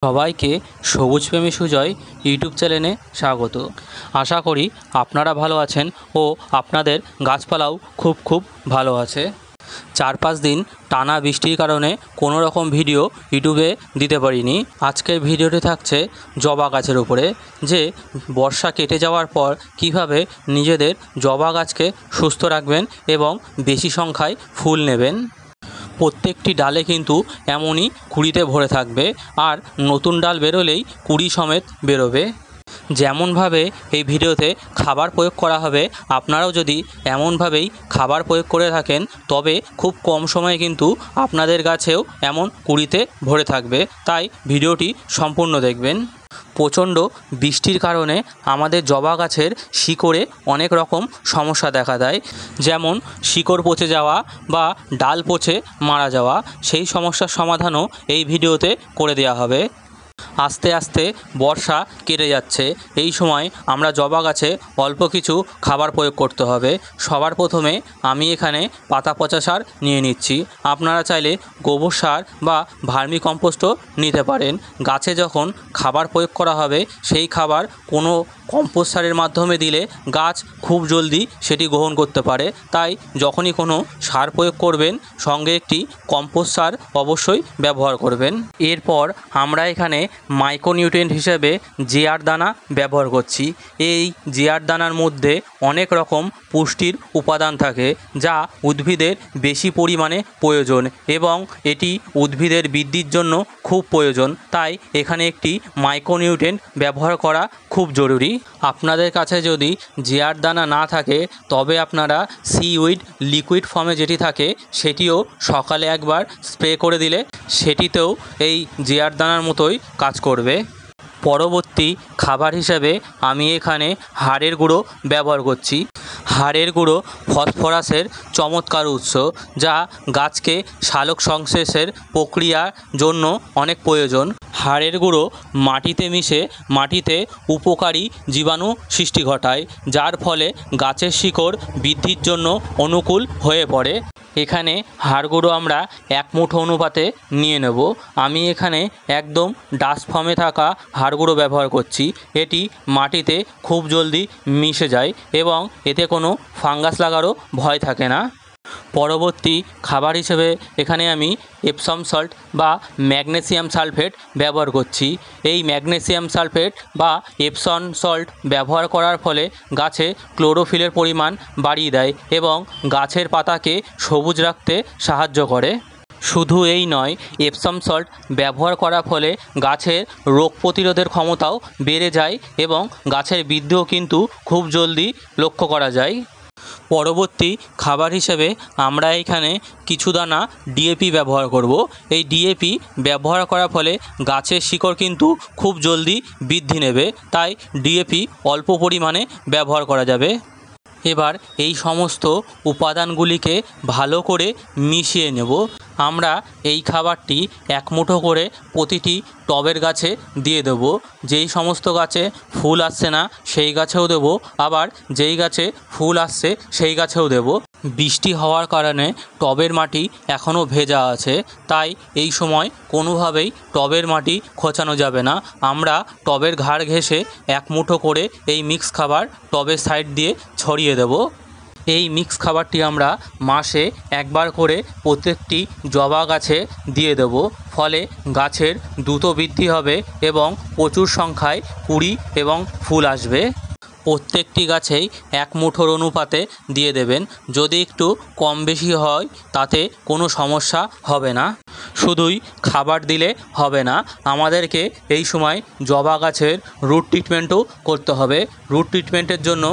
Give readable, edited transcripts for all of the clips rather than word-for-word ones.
সবাইকে সবুজপ্রেমী সুজয় ইউটিউব চ্যানেলে স্বাগত। আশা করি আপনারা ভালো আছেন ও আপনাদের গাছপালাও খুব ভালো আছে। 4-5 দিন টানা বৃষ্টির কারণে কোনো রকম ভিডিও ইউটিউবে দিতে পারিনি। আজকের ভিডিওটি থাকছে জবা গাছের উপরে, যে বর্ষা কেটে যাওয়ার পর কিভাবে নিজেদের জবা গাছকে সুস্থ রাখবেন এবং বেশি সংখ্যায় ফুল নেবেন। প্রত্যেকটি ডালে কিন্তু এমনই কুড়িতে ভরে থাকবে, আর নতুন ডাল বেরোলেই কুড়ি সমেত বেরোবে। যেমনভাবে এই ভিডিওতে খাবার প্রয়োগ করা হবে, আপনারাও যদি এমনভাবেই খাবার প্রয়োগ করে থাকেন তবে খুব কম সময়ে কিন্তু আপনাদের গাছেও এমন কুড়িতে ভরে থাকবে। তাই ভিডিওটি সম্পূর্ণ দেখবেন। প্রচণ্ড বৃষ্টির কারণে আমাদের জবা গাছের শিকড়ে অনেক রকম সমস্যা দেখা দেয়, যেমন শিকড় পচে যাওয়া বা ডাল পচে মারা যাওয়া। সেই সমস্যার সমাধানও এই ভিডিওতে করে দেওয়া হবে। আস্তে আস্তে বর্ষা কেটে যাচ্ছে, এই সময় আমরা জবা গাছে অল্প কিছু খাবার প্রয়োগ করতে হবে। সবার প্রথমে আমি এখানে পাতা পচা সার নিয়ে নিচ্ছি। আপনারা চাইলে গোবর সার বা ভার্মি কম্পোস্টও নিতে পারেন। গাছে যখন খাবার প্রয়োগ করা হবে সেই খাবার কোনো কম্পোস্ট সারের মাধ্যমে দিলে গাছ খুব জলদি সেটি গ্রহণ করতে পারে। তাই যখনই কোনো সার প্রয়োগ করবেন সঙ্গে একটি কম্পোস্ট সার অবশ্যই ব্যবহার করবেন। এরপর আমরা এখানে মাইক্রোনিউট্রিয়েন্ট হিসেবে জিআর দানা ব্যবহার করছি। এই জিআর দানার মধ্যে অনেক রকম পুষ্টির উপাদান থাকে, যা উদ্ভিদের বেশি পরিমাণে প্রয়োজন এবং এটি উদ্ভিদের বৃদ্ধির জন্য খুব প্রয়োজন। তাই এখানে একটি মাইক্রোনিউট্রিয়েন্ট ব্যবহার করা খুব জরুরি। আপনাদের কাছে যদি জিআর দানা না থাকে তবে আপনারা সিউইড লিকুইড ফর্মে যেটি থাকে সেটিও সকালে একবার স্প্রে করে দিলে সেটিতেও এই জিআর দানার মতোই কাজ করবে। পরবর্তী খাবার হিসেবে আমি এখানে হাড়ের গুঁড়ো ব্যবহার করছি। হাড়ের গুঁড়ো ফসফরাসের চমৎকার উৎস, যা গাছকে সালোক সংশ্লেষের প্রক্রিয়ার জন্য অনেক প্রয়োজন। হাড়ের গুঁড়ো মাটিতে মিশে মাটিতে উপকারী জীবাণু সৃষ্টি ঘটায়, যার ফলে গাছের শিকড় বৃদ্ধির জন্য অনুকূল হয়ে পড়ে। এখানে হাড় গুঁড়ো আমরা 1 মুঠো অনুপাতে নিয়ে নেব। আমি এখানে একদম ডাস্ট ফর্মে থাকা হাড় গুঁড়ো ব্যবহার করছি। এটি মাটিতে খুব জলদি মিশে যায় এবং এতে কোনো ফাঙ্গাস লাগারও ভয় থাকে না। পরবর্তী খাবার হিসেবে এখানে আমি এপসম সল্ট বা ম্যাগনেসিয়াম সালফেট ব্যবহার করছি। এই ম্যাগনেসিয়াম সালফেট বা এপসম সল্ট ব্যবহার করার ফলে গাছে ক্লোরোফিলের পরিমাণ বাড়িয়ে দেয় এবং গাছের পাতাকে সবুজ রাখতে সাহায্য করে। শুধু এই নয়, এপসম সল্ট ব্যবহার করার ফলে গাছের রোগ প্রতিরোধের ক্ষমতাও বেড়ে যায় এবং গাছের বৃদ্ধিও কিন্তু খুব জলদি লক্ষ্য করা যায়। পরবর্তী খাবার হিসেবে আমরা এখানে কিছু দানা ডিএপি ব্যবহার করব। এই ডিএপি ব্যবহার করার ফলে গাছের শিকড় কিন্তু খুব জলদি বৃদ্ধি নেবে, তাই ডিএপি অল্প পরিমাণে ব্যবহার করা যাবে। এবার এই সমস্ত উপাদানগুলিকে ভালো করে মিশিয়ে নেব। আমরা এই খাবারটি 1 মুঠো করে প্রতিটি টবের গাছে দিয়ে দেব। যেই সমস্ত গাছে ফুল আসছে না সেই গাছেও দেব, আবার যেই গাছে ফুল আসছে সেই গাছেও দেব। বৃষ্টি হওয়ার কারণে টবের মাটি এখনও ভেজা আছে, তাই এই সময় কোনোভাবেই টবের মাটি খোঁচানো যাবে না। আমরা টবের ঘাড় ঘেঁষে 1 মুঠো করে এই মিক্স খাবার টবের সাইড দিয়ে ছড়িয়ে দেব। এই মিক্স খাবারটি আমরা মাসে একবার করে প্রত্যেকটি জবা গাছে দিয়ে দেব। ফলে গাছের দ্রুত বৃদ্ধি হবে এবং প্রচুর সংখ্যায় কুঁড়ি এবং ফুল আসবে। প্রত্যেকটি গাছেই 1 মুঠোর অনুপাতে দিয়ে দেবেন। যদি একটু কম বেশি হয় তাতে কোনো সমস্যা হবে না। শুধুই খাবার দিলে হবে না, আমাদেরকে এই সময় জবা গাছের রুট ট্রিটমেন্টও করতে হবে। রুট ট্রিটমেন্টের জন্য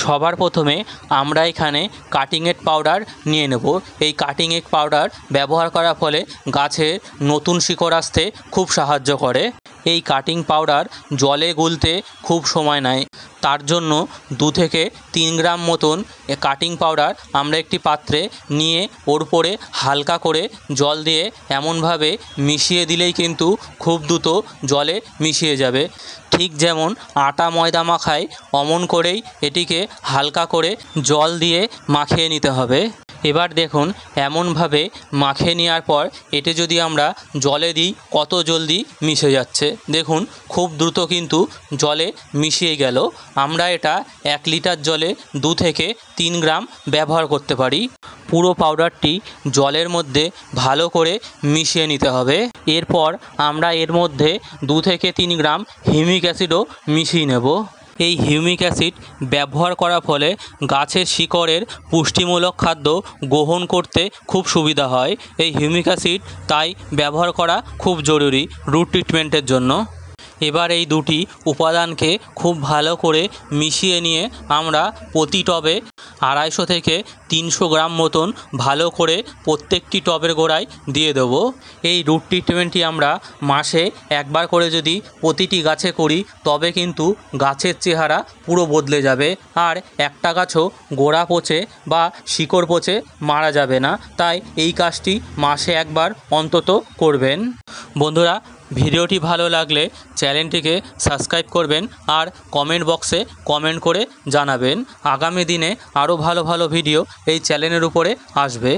সবার প্রথমে আমরা এখানে কাটিং এগ পাউডার নিয়ে নেব। এই কাটিং এগ পাউডার ব্যবহার করার ফলে গাছের নতুন শিকড় আসতে খুব সাহায্য করে। এই কাটিং পাউডার জলে গুলতে খুব সময় নেয়, তার জন্য 2 থেকে 3 গ্রাম মতন কাটিং পাউডার আমরা একটি পাত্রে নিয়ে ওর উপরে হালকা করে জল দিয়ে এমনভাবে মিশিয়ে দিলেই কিন্তু খুব দ্রুত জলে মিশিয়ে যাবে। ঠিক যেমন আটা ময়দা মাখায় অমন করেই এটিকে হালকা করে জল দিয়ে মাখিয়ে নিতে হবে। এবার দেখুন এমনভাবে মাখিয়ে নেওয়ার পর এটি যদি আমরা জলে দিই কত জলদি মিশে যাচ্ছে। দেখুন খুব দ্রুত কিন্তু জলে মিশিয়ে গেল। আমরা এটা 1 লিটার জলে 2 থেকে 3 গ্রাম ব্যবহার করতে পারি। পুরো পাউডারটি জলের মধ্যে ভালো করে মিশিয়ে নিতে হবে। এরপর আমরা এর মধ্যে 2 থেকে 3 গ্রাম হিউমিক অ্যাসিডও মিশিয়ে নেব। এই হিউমিক অ্যাসিড ব্যবহার করার ফলে গাছের শিকড়ের পুষ্টিমূলক খাদ্য গ্রহণ করতে খুব সুবিধা হয়। এই হিউমিক অ্যাসিড তাই ব্যবহার করা খুব জরুরি রুট ট্রিটমেন্টের জন্য। এবার এই দুটি উপাদানকে খুব ভালো করে মিশিয়ে নিয়ে আমরা প্রতি টবে 250 থেকে 300 গ্রাম মতন ভালো করে প্রত্যেকটি টবের গোড়ায় দিয়ে দেবো। এই রুট ট্রিটমেন্টটি আমরা মাসে একবার করে যদি প্রতিটি গাছে করি তবে কিন্তু গাছের চেহারা পুরো বদলে যাবে, আর একটা গাছও গোড়া পচে বা শিকড় পচে মারা যাবে না। তাই এই কাজটি মাসে একবার অন্তত করবেন। বন্ধুরা, ভিডিওটি ভালো লাগলে চ্যানেলটিকে সাবস্ক্রাইব করবেন আর কমেন্ট বক্সে কমেন্ট করে জানাবেন। আগামী দিনে আরও ভালো ভালো ভিডিও এই চ্যানেলের উপরে আসবে।